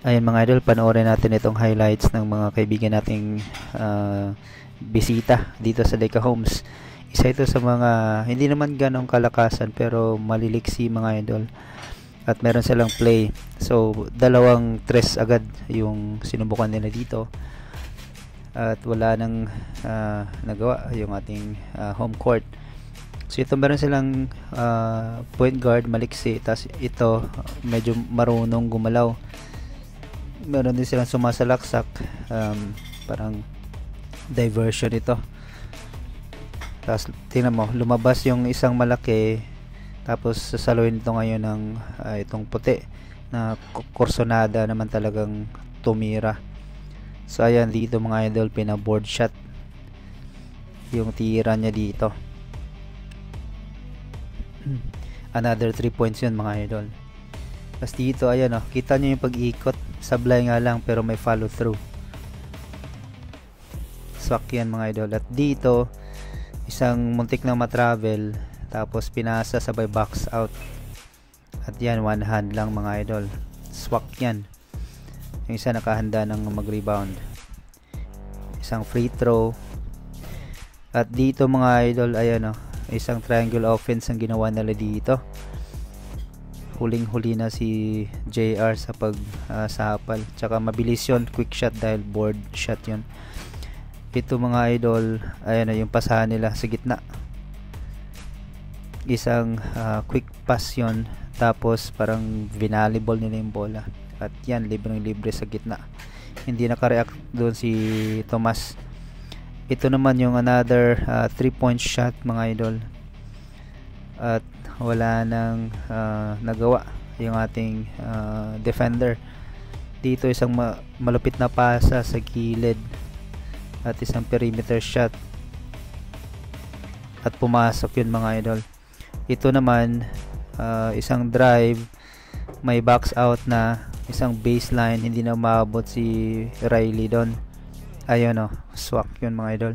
Ayun mga idol, panoorin natin itong highlights ng mga kaibigan nating bisita dito sa Leica Homes. Isa ito sa mga hindi naman ganong kalakasan pero maliliksi mga idol. At meron silang play. So, dalawang tres agad yung sinubukan nila dito. At wala nang nagawa yung ating home court. So, ito meron silang point guard maliksi. Tapos ito medyo marunong gumalaw. Meron din silang sumasalaksak, parang diversion ito. Tapos tingnan mo, lumabas yung isang malaki, tapos sasaluhin ito ngayon ng itong puti na kursonada naman talagang tumira. So ayan, dito mga idol, pina-board shot yung tira niya dito. Another 3 points yun mga idol. Tapos dito, ayan o, kita nyo yung pag-ikot. Sablay nga lang pero may follow through. Swak yan mga idol. At dito, isang muntik na matravel, tapos pinasa sabay box out. At yan, one hand lang mga idol. Swak yan. Yung isa nakahanda ng mag-rebound. Isang free throw. At dito mga idol, ayan o, isang triangle offense ang ginawa nila dito. Huling-huli na si JR sa pagsapal. Tsaka mabilis yun, quick shot dahil board shot yun. Ito mga idol, ayan na yung pasahan nila sa gitna. Isang quick pass yun, tapos parang vinalibol nila yung bola. At yan, libreng-libre sa gitna. Hindi nakareact doon si Tomas. Ito naman yung another 3-point shot mga idol. At wala nang nagawa yung ating defender dito. Isang malupit na pasa sa gilid at isang perimeter shot at pumasok yun mga idol. Ito naman isang drive, may box out na, isang baseline, hindi na umabot si Riley doon. Ayun o, swak yun mga idol.